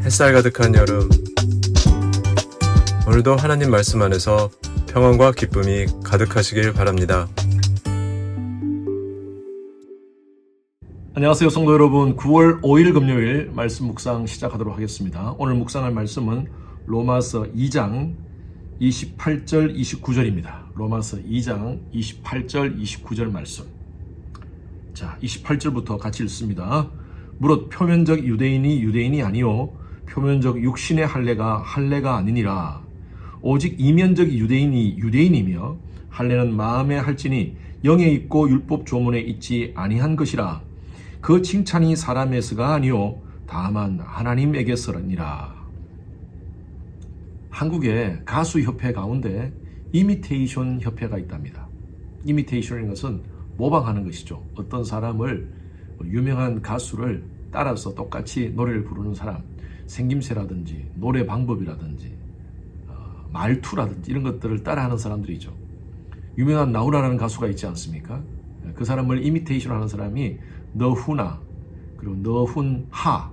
햇살 가득한 여름, 오늘도 하나님 말씀 안에서 평안과 기쁨이 가득하시길 바랍니다. 안녕하세요 성도 여러분, 9월 5일 금요일 말씀 묵상 시작하도록 하겠습니다. 오늘 묵상할 말씀은 로마서 2장 28절 29절입니다. 로마서 2장 28절 29절 말씀. 자, 28절부터 같이 읽습니다. 무릇 표면적 유대인이 유대인이 아니요 표면적 육신의 할례가 할례가 아니니라. 오직 이면적 유대인이 유대인이며 할례는 마음에 할지니 영에 있고 율법 조문에 있지 아니한 것이라. 그 칭찬이 사람에서가 아니요 다만 하나님에게서니라. 한국의 가수협회 가운데 이미테이션 협회가 있답니다. 이미테이션인 것은 모방하는 것이죠. 어떤 사람을, 유명한 가수를 따라서 똑같이 노래를 부르는 사람, 생김새라든지 노래 방법이라든지 말투라든지 이런 것들을 따라하는 사람들이죠. 유명한 나훈아라는 가수가 있지 않습니까? 그 사람을 이미테이션 하는 사람이 너훈아, 그리고 너훈하,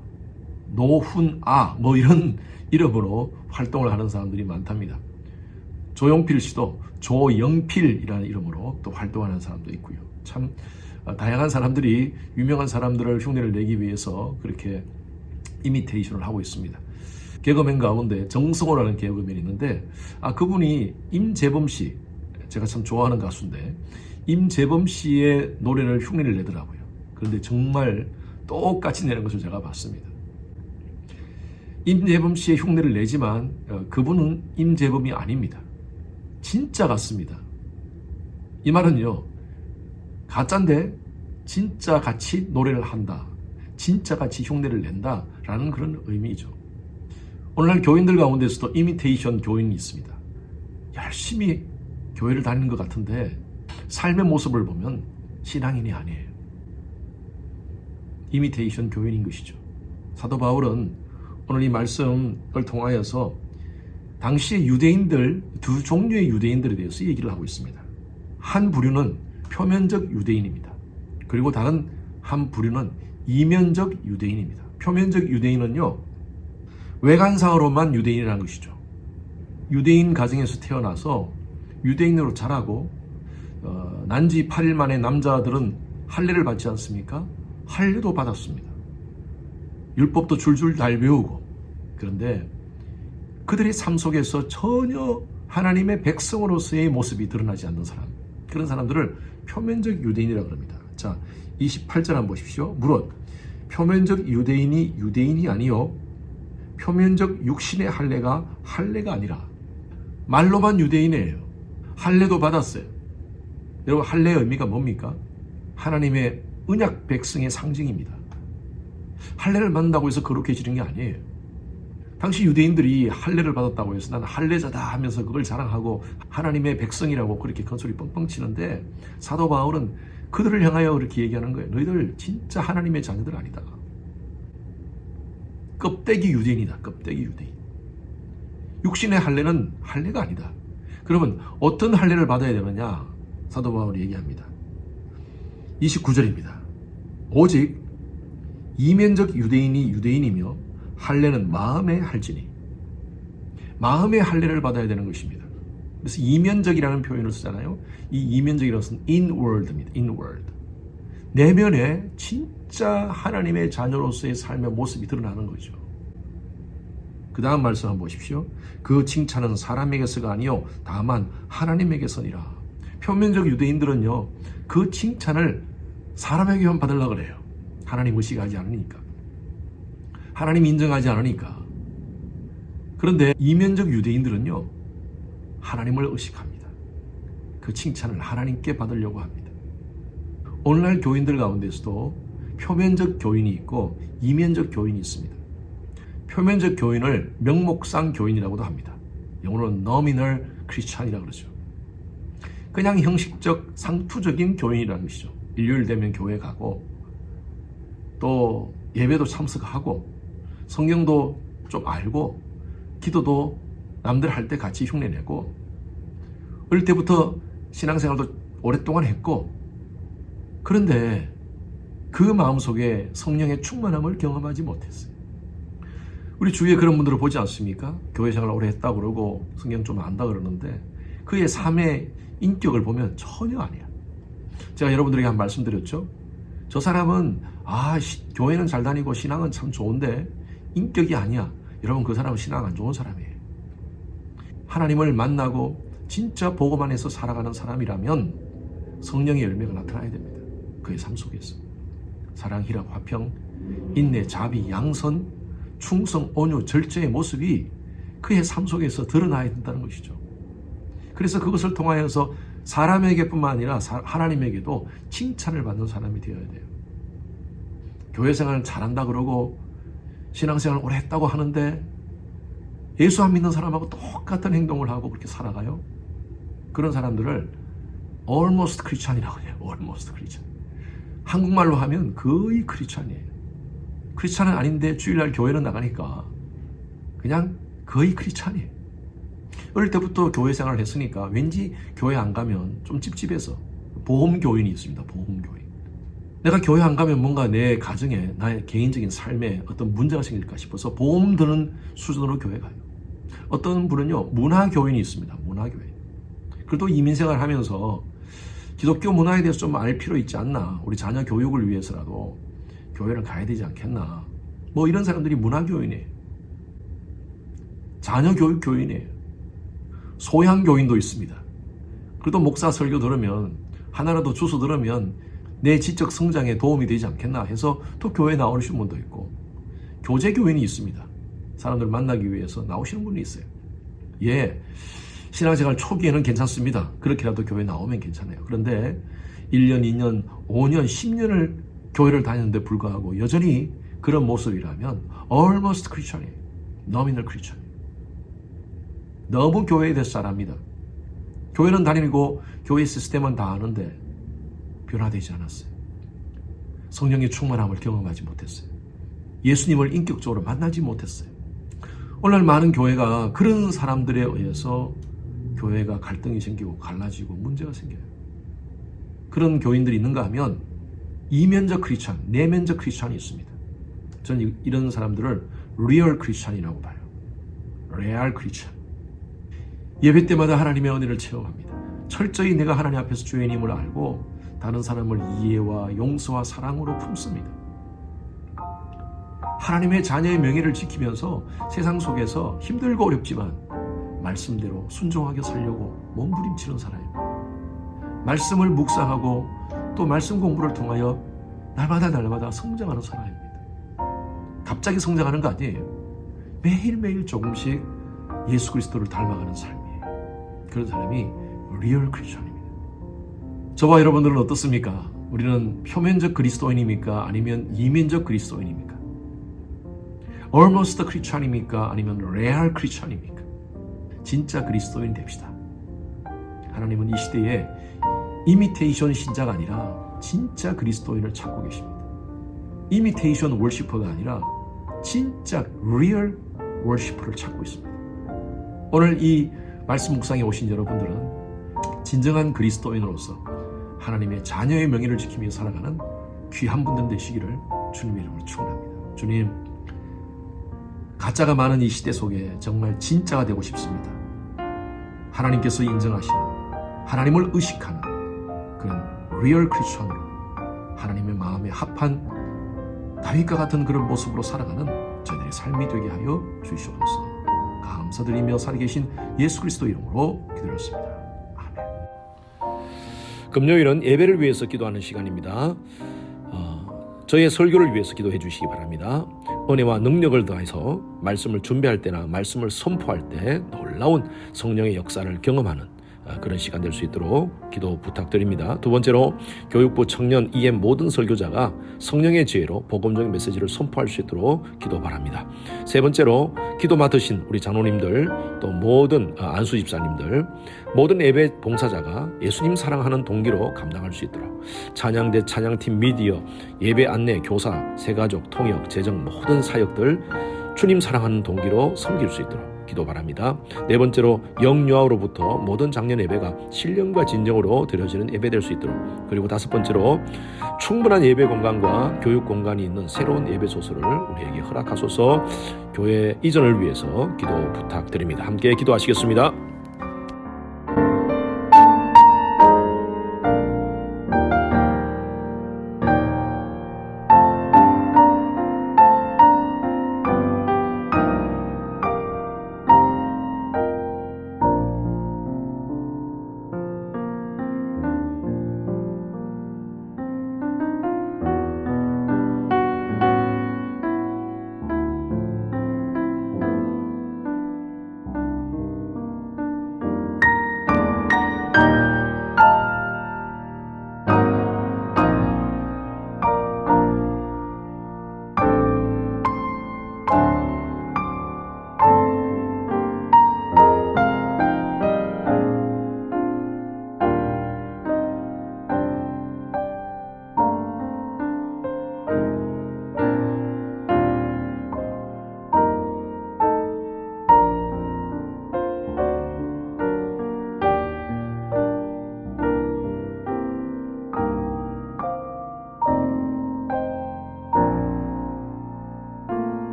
노훈아 뭐 이런 이름으로 활동을 하는 사람들이 많답니다. 조용필 씨도 조영필이라는 이름으로 또 활동하는 사람도 있고요. 참 다양한 사람들이 유명한 사람들을 흉내를 내기 위해서 그렇게 이미테이션을 하고 있습니다. 개그맨 가운데 정승호라는 개그맨이 있는데 그분이 임재범 씨, 제가 참 좋아하는 가수인데 임재범 씨의 노래를 흉내를 내더라고요. 그런데 정말 똑같이 내는 것을 제가 봤습니다. 임재범 씨의 흉내를 내지만 그분은 임재범이 아닙니다. 진짜 같습니다. 이 말은요, 가짜인데 진짜 같이 노래를 한다, 진짜 같이 흉내를 낸다 라는 그런 의미죠. 오늘날 교인들 가운데서도 이미테이션 교인이 있습니다. 열심히 교회를 다니는 것 같은데 삶의 모습을 보면 신앙인이 아니에요. 이미테이션 교인인 것이죠. 사도 바울은 오늘 이 말씀을 통하여서 당시의 유대인들, 두 종류의 유대인들에 대해서 얘기를 하고 있습니다. 한 부류는 표면적 유대인입니다. 그리고 다른 한 부류는 이면적 유대인입니다. 표면적 유대인은요, 외관상으로만 유대인이라는 것이죠. 유대인 가정에서 태어나서 유대인으로 자라고 난지 8일 만에 남자들은 할례를 받지 않습니까? 할례도 받았습니다. 율법도 줄줄 잘 배우고. 그런데 그들의 삶 속에서 전혀 하나님의 백성으로서의 모습이 드러나지 않는 사람, 그런 사람들을 표면적 유대인이라고 합니다. 자, 28절 한번 보십시오. 무릇 표면적 유대인이 유대인이 아니요 표면적 육신의 할례가 할례가 아니라. 말로만 유대인이에요. 할례도 받았어요. 여러분, 할례의 의미가 뭡니까? 하나님의 언약 백성의 상징입니다. 할례를 받는다고 해서 거룩해지는 게 아니에요. 당시 유대인들이 할례를 받았다고 해서 나는 할례자다 하면서 그걸 자랑하고 하나님의 백성이라고 그렇게 큰소리 뻥뻥 치는데, 사도 바울은 그들을 향하여 그렇게 얘기하는 거예요. 너희들 진짜 하나님의 자녀들 아니다. 껍데기 유대인이다. 껍데기 유대인. 육신의 할례는 할례가 아니다. 그러면 어떤 할례를 받아야 되느냐? 사도 바울이 얘기합니다. 29절입니다. 오직 이면적 유대인이 유대인이며 할례는 마음에 할지니. 마음의 할례를 받아야 되는 것입니다. 그래서 이면적이라는 표현을 쓰잖아요. 이 이면적이라는 것은 inward입니다. inward. 내면에 진짜 하나님의 자녀로서의 삶의 모습이 드러나는 거죠. 그 다음 말씀 한번 보십시오. 그 칭찬은 사람에게서가 아니요 다만 하나님에게서니라. 표면적 유대인들은요, 그 칭찬을 사람에게만 받으려고 그래요. 하나님 의식하지 않으니까, 하나님 인정하지 않으니까. 그런데 이면적 유대인들은요, 하나님을 의식합니다. 그 칭찬을 하나님께 받으려고 합니다. 오늘날 교인들 가운데서도 표면적 교인이 있고 이면적 교인이 있습니다. 표면적 교인을 명목상 교인이라고도 합니다. 영어로는 nominal Christian이라고 그러죠. 그냥 형식적 상투적인 교인이라는 것이죠. 일요일 되면 교회 가고 또 예배도 참석하고 성경도 좀 알고 기도도 남들 할 때 같이 흉내내고 어릴 때부터 신앙생활도 오랫동안 했고, 그런데 그 마음속에 성령의 충만함을 경험하지 못했어요. 우리 주위에 그런 분들을 보지 않습니까? 교회 생활 오래 했다고 그러고 성경 좀 안다 그러는데 그의 삶의 인격을 보면 전혀 아니야. 제가 여러분들에게 한 말씀 드렸죠? 저 사람은 교회는 잘 다니고 신앙은 참 좋은데 인격이 아니야. 여러분, 그 사람은 신앙 안 좋은 사람이에요. 하나님을 만나고 진짜 복음 안에서 살아가는 사람이라면 성령의 열매가 나타나야 됩니다. 그의 삶 속에서 사랑, 희락, 화평, 인내, 자비, 양선, 충성, 온유, 절제의 모습이 그의 삶 속에서 드러나야 된다는 것이죠. 그래서 그것을 통하여서 사람에게뿐만 아니라 하나님에게도 칭찬을 받는 사람이 되어야 돼요. 교회 생활 잘한다 그러고 신앙생활 오래 했다고 하는데 예수 안 믿는 사람하고 똑같은 행동을 하고 그렇게 살아가요. 그런 사람들을 almost 크리스찬이라고 해요. almost 크리스찬. 한국말로 하면 거의 크리스찬이에요. 크리스찬은 아닌데 주일날 교회는 나가니까 그냥 거의 크리스찬이에요. 어릴 때부터 교회 생활을 했으니까 왠지 교회 안 가면 좀 찝찝해서 보험교인이 있습니다. 보험교인. 내가 교회 안 가면 뭔가 내 가정에 나의 개인적인 삶에 어떤 문제가 생길까 싶어서 보험 드는 수준으로 교회 가요. 어떤 분은요, 문화교인이 있습니다. 문화교인. 그래도 이민생활 하면서 기독교 문화에 대해서 좀 알 필요 있지 않나, 우리 자녀 교육을 위해서라도 교회를 가야 되지 않겠나, 뭐 이런 사람들이 문화교인이에요. 자녀 교육 교인이에요. 소양교인도 있습니다. 그래도 목사 설교 들으면 하나라도 주소 들으면 내 지적 성장에 도움이 되지 않겠나 해서 또 교회에 나오시는 분도 있고, 교제교인이 있습니다. 사람들 만나기 위해서 나오시는 분이 있어요. 예, 신앙생활 초기에는 괜찮습니다. 그렇게라도 교회 나오면 괜찮아요. 그런데 1년, 2년, 5년, 10년을 교회를 다녔는데 불구하고 여전히 그런 모습이라면 almost Christian이에요. nominal Christian. 너무 교회에 대해서 잘 압니다. 교회는 다니고 교회 시스템은 다 아는데 변화되지 않았어요. 성령의 충만함을 경험하지 못했어요. 예수님을 인격적으로 만나지 못했어요. 오늘날 많은 교회가 그런 사람들에 의해서 교회가 갈등이 생기고 갈라지고 문제가 생겨요. 그런 교인들이 있는가 하면 이면적 크리스찬, 내면적 크리스찬이 있습니다. 저는 이런 사람들을 리얼 크리스찬이라고 봐요. 레알 크리스찬. 예배 때마다 하나님의 은혜를 체험합니다. 철저히 내가 하나님 앞에서 주인임을 알고 다른 사람을 이해와 용서와 사랑으로 품습니다. 하나님의 자녀의 명예를 지키면서 세상 속에서 힘들고 어렵지만 말씀대로 순종하게 살려고 몸부림치는 사람입니다. 말씀을 묵상하고 또 말씀 공부를 통하여 날마다 성장하는 사람입니다. 갑자기 성장하는 거 아니에요. 매일매일 조금씩 예수 그리스도를 닮아가는 삶이에요. 그런 사람이 리얼 크리스천입니다. 저와 여러분들은 어떻습니까? 우리는 표면적 그리스도인입니까? 아니면 이면적 그리스도인입니까? almost 크리스천입니까? 아니면 레알 크리스천입니까? 진짜 그리스도인 됩시다. 하나님은 이 시대에 이미테이션 신자가 아니라 진짜 그리스도인을 찾고 계십니다. 이미테이션 월시퍼가 아니라 진짜 리얼 월시퍼를 찾고 있습니다. 오늘 이 말씀 묵상에 오신 여러분들은 진정한 그리스도인으로서 하나님의 자녀의 명예를 지키며 살아가는 귀한 분들 되시기를 주님의 이름으로 축원합니다. 주님, 가짜가 많은 이 시대 속에 정말 진짜가 되고 싶습니다. 하나님께서 인정하시는, 하나님을 의식하는 그런 리얼 크리스천으로 하나님의 마음에 합한 다윗과 같은 그런 모습으로 살아가는 저희들의 삶이 되게 하여 주시옵소서. 감사드리며 살아계신 예수 그리스도 이름으로 기도드렸습니다. 아멘. 금요일은 예배를 위해서 기도하는 시간입니다. 저의 설교를 위해서 기도해 주시기 바랍니다. 은혜와 능력을 더해서 말씀을 준비할 때나 말씀을 선포할 때 놀라운 성령의 역사를 경험하는 그런 시간 될 수 있도록 기도 부탁드립니다. 두 번째로 교육부 청년 EM 모든 설교자가 성령의 지혜로 복음적인 메시지를 선포할 수 있도록 기도 바랍니다. 세 번째로 기도 맡으신 우리 장로님들, 또 모든 안수 집사님들, 모든 예배 봉사자가 예수님 사랑하는 동기로 감당할 수 있도록 찬양대, 찬양팀, 미디어, 예배 안내, 교사, 새가족, 통역, 재정 모든 사역들 주님 사랑하는 동기로 섬길 수 있도록 기도 바랍니다. 네 번째로 영유아로부터 모든 장년 예배가 신령과 진정으로 드려지는 예배 될 수 있도록, 그리고 다섯 번째로 충분한 예배 공간과 교육 공간이 있는 새로운 예배 소설을 우리에게 허락하소서. 교회 이전을 위해서 기도 부탁드립니다. 함께 기도하시겠습니다.